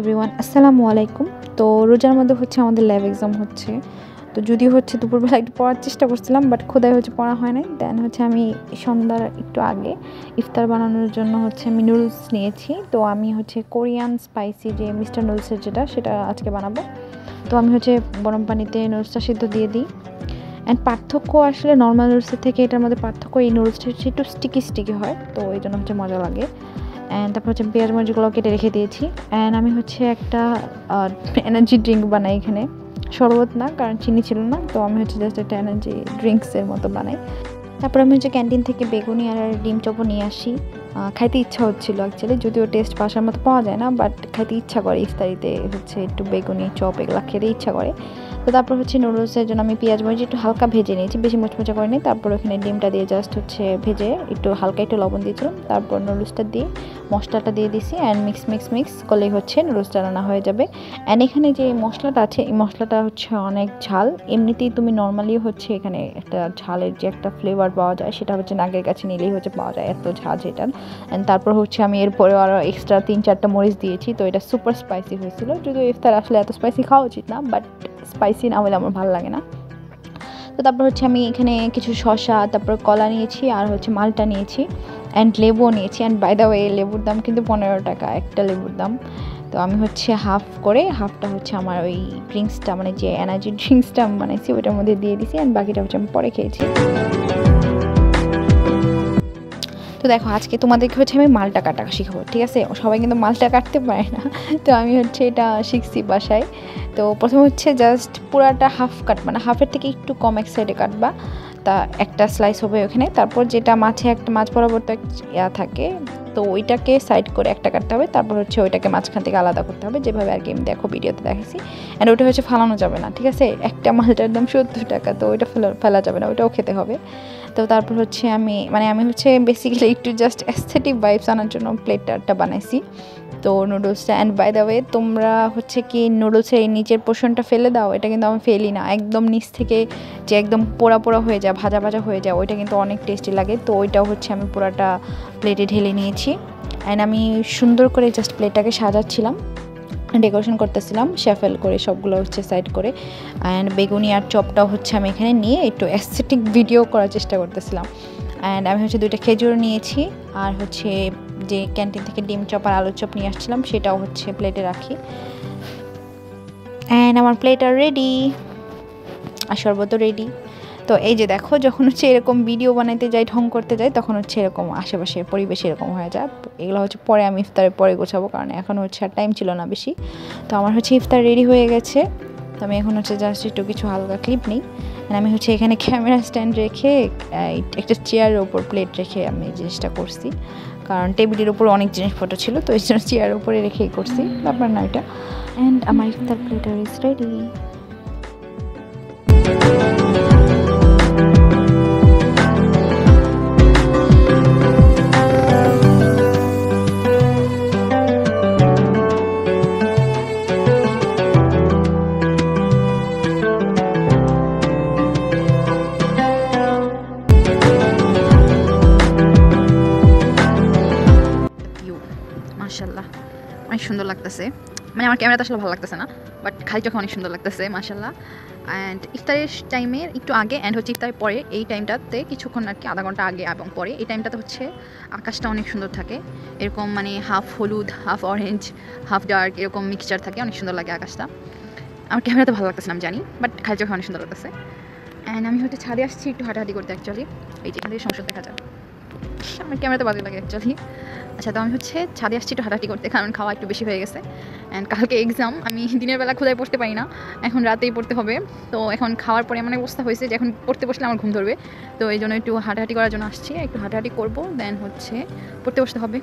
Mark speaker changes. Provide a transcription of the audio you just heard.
Speaker 1: Everyone, আসসালামু আলাইকুম। তো রোজার মধ্যে হচ্ছে আমাদের ল্যাব এক্সাম হচ্ছে। তো যদিও হচ্ছে দুপুরবেলা একটু পড়ার চেষ্টা করছিলাম, বাট খোদায় হচ্ছে পড়া হয় নাই। দেন হচ্ছে আমি সন্ধ্যার একটু আগে ইফতার বানানোর জন্য হচ্ছে আমি নুডলস নিয়েছি। তো আমি হচ্ছে কোরিয়ান স্পাইসি যে মিস্টার নুডলসের সেটা আজকে বানাবো। তো আমি হচ্ছে গরম পানিতে নুডলসটা সিদ্ধ দিয়ে দিই। অ্যান্ড পার্থক্য আসলে নর্মাল নুডলসের থেকে এটার মধ্যে পার্থক্য, এই নুডলসটা হচ্ছে একটু স্টিকি হয়, তো এই জন্য হচ্ছে মজা লাগে। অ্যান্ড তারপর হচ্ছে পেঁয়াজ মরিচগুলো কেটে রেখে দিয়েছি। অ্যান্ড আমি হচ্ছে একটা এনার্জি ড্রিঙ্ক বানাই এখানে, শরবত না, কারণ চিনি ছিল না। তো আমি হচ্ছে জাস্ট একটা এনার্জি ড্রিঙ্কসের মতো বানাই। তারপর আমি হচ্ছে ক্যান্টিন থেকে বেগুনি আর ডিম চপও নিয়ে আসি। খাইতে ইচ্ছা হচ্ছিলো অ্যাকচুয়ালি, যদিও টেস্ট বাসার মতো পাওয়া যায় না, বাট খাইতে ইচ্ছা করে ইফতারিতে হচ্ছে একটু বেগুনি চপ এগুলো খেতে ইচ্ছা করে। তো তারপর হচ্ছে নুডলসের জন্য আমি পেঁয়াজ মরিচ একটু হালকা ভেজে নিয়েছি, বেশি মুচমুচা করে নিই। তারপর ওখানে ডিমটা দিয়ে জাস্ট হচ্ছে ভেজে একটু হালকা একটু লবণ দিয়েছিলাম। তারপর নুডলসটা দিয়ে মশলাটা দিয়ে দিছি, অ্যান্ড মিক্স করলেই হচ্ছে নুডলসটা রান্না হয়ে যাবে। অ্যান্ড এখানে যে মশলাটা আছে, এই মশলাটা হচ্ছে অনেক ঝাল। এমনিতেই তুমি নর্মালি হচ্ছে এখানে একটা ঝালের যে একটা ফ্লেভার পাওয়া যায়, সেটা হচ্ছে নাকের কাছে নিলেই হচ্ছে পাওয়া যায়, এত ঝাল এটার। অ্যান্ড তারপর হচ্ছে আমি এরপরে আরও এক্সট্রা 3-4টা মরিচ দিয়েছি। তো এটা সুপার স্পাইসি হয়েছিল, যদিও ইফতার আসলে এত স্পাইসি খাওয়া উচিত না, বাট স্পাইসি না হলে আমার ভালো লাগে না। তো তারপর হচ্ছে আমি এখানে কিছু শসা, তারপর কলা নিয়েছি, আর হচ্ছে মালটা নিয়েছি, অ্যান্ড লেবুও নিয়েছি। অ্যান্ড বাই দ্য ওয়ে, লেবুর দাম কিন্তু 15 টাকা একটা লেবুর দাম। তো আমি হচ্ছে হাফটা হচ্ছে আমার ওই ড্রিঙ্কসটা, মানে যে এনার্জি ড্রিঙ্কসটা বানাইছি ওইটার মধ্যে দিয়ে দিছি, অ্যান্ড বাকিটা হচ্ছে আমি পরে খেয়েছি। তো দেখো, আজকে তোমাদেরকে হচ্ছে আমি মালটা কাটা শিখাবো, ঠিক আছে? সবাই কিন্তু মালটা কাটতে পারে না, তো আমি হচ্ছে এটা শিখছি বাসায়। তো প্রথমে হচ্ছে জাস্ট পুরাটা হাফ কাটবা না, হাফের থেকে একটু কম এক সাইডে কাটবা, তা একটা স্লাইস হবে ওখানে। তারপর যেটা একটা মাছ বরাবর তো ইয়া থাকে, তো ওইটাকে সাইড করে একটা কাটতে হবে। তারপর হচ্ছে ওইটাকে মাঝখান থেকে আলাদা করতে হবে, যেভাবে আর কি আমি দেখো ভিডিওতে দেখেছি। অ্যান্ড ওইটা হচ্ছে ফালানো যাবে না, ঠিক আছে? একটা মালটার দাম 70 টাকা, তো ওইটা ফেলা যাবে না, ওইটাও খেতে হবে। তো তারপর হচ্ছে আমি হচ্ছে বেসিক্যালি একটু জাস্ট অ্যাস্থেটিক ভাইবস আনার জন্য প্লেটটা বানাইছি, তো নুডলসটা। অ্যান্ড বাই দ্য ওয়ে, তোমরা হচ্ছে কি নুডলসের এই নিচের পোর্শনটা ফেলে দাও, এটা কিন্তু আমি ফেলি না। একদম নিচ থেকে যে একদম পোড়া হয়ে যায়, ভাজা হয়ে যায়, ওইটা কিন্তু অনেক টেস্টি লাগে। তো ওইটাও হচ্ছে আমি পুরাটা প্লেটে ঢেলে নিয়েছি। অ্যান্ড আমি সুন্দর করে জাস্ট প্লেটটাকে সাজাচ্ছিলাম, ডেকোরেশন করতেছিলাম শেফেল করে, সবগুলো হচ্ছে সাইড করে। অ্যান্ড বেগুনি আর চপটাও হচ্ছে আমি এখানে নিয়ে একটু অ্যাস্থেটিক ভিডিও করার চেষ্টা করতেছিলাম। অ্যান্ড আমি হচ্ছে 2টা খেজুর নিয়েছি, আর হচ্ছে যে ক্যান্টিন থেকে ডিম চপ আর আলুর চপ নিয়ে আসছিলাম, সেটাও হচ্ছে প্লেটে রাখি। অ্যান্ড আমার প্লেট আর রেডি, আর শরবতও রেডি। তো এই যে দেখো, যখন হচ্ছে এরকম ভিডিও বানাইতে যাই, ঢং করতে যাই, তখন হচ্ছে এরকম আশেপাশের পরিবেশ এরকম হয়ে যায়। এগুলো হচ্ছে পরে আমি ইফতারের পরে গোছাবো, কারণ এখন হচ্ছে আর টাইম ছিল না বেশি। তো আমার হচ্ছে ইফতার রেডি হয়ে গেছে। তো আমি এখন হচ্ছে জাস্ট একটু কিছু হালকা ক্লিপ নিই। আমি হচ্ছে এখানে ক্যামেরা স্ট্যান্ড রেখে একটা চেয়ারের ওপর প্লেট রেখে আমি এই জিনিসটা করছি, কারণ টেবিলের ওপর অনেক জিনিসপত্র ছিল, তো এই জন্য চেয়ারের উপরে রেখেই করছি, ব্যাপার না এটা। অ্যান্ড আমার ইফতার প্লেটার ইজ রেডি। মাশাআল্লাহ, অনেক সুন্দর লাগতেছে। মানে আমার ক্যামেরাতে আসলে ভালো লাগতেছে না, বাট খালি চোখে অনেক সুন্দর লাগতেছে মাশাআল্লাহ। অ্যান্ড ইফতারের টাইমের একটু আগে অ্যান্ড হচ্ছে ইফতারের পরে, এই টাইমটাতে কিছুক্ষণ আর কি, আধা ঘন্টা আগে এবং পরে, এই টাইমটাতে হচ্ছে আকাশটা অনেক সুন্দর থাকে। এরকম মানে হাফ হলুদ, হাফ অরেঞ্জ, হাফ ডার্ক, এরকম মিক্সচার থাকে, অনেক সুন্দর লাগে আকাশটা। আমার ক্যামেরাতে ভালো লাগতেছে না আমি জানি, বাট খালি চোখে অনেক সুন্দর লাগতেছে। অ্যান্ড আমি হচ্ছে ছাদে আসছি একটু হাঁটাহাঁটি করতে অ্যাকচুয়ালি। এই যে এখান থেকে সংসদ দেখা যায়, আমার ক্যামেরাতে বাজে লাগে অ্যাকচুয়ালি। আচ্ছা, তো আমি হচ্ছে ছাদে আসছি একটু হাঁটাহাঁটি করতে, কারণ খাওয়া একটু বেশি হয়ে গেছে। অ্যান্ড কালকে এক্সাম, আমি দিনের বেলা ক্ষুধায় পড়তে পারি না, এখন রাতেই পড়তে হবে। তো এখন খাওয়ার পরে এমন অবস্থা হয়েছে যে এখন পড়তে বসলে আমার ঘুম ধরবে। তো এই জন্য একটু হাঁটাহাঁটি করার জন্য আসছি, একটু হাঁটাহাঁটি করবো, দেন হচ্ছে পড়তে বসতে হবে।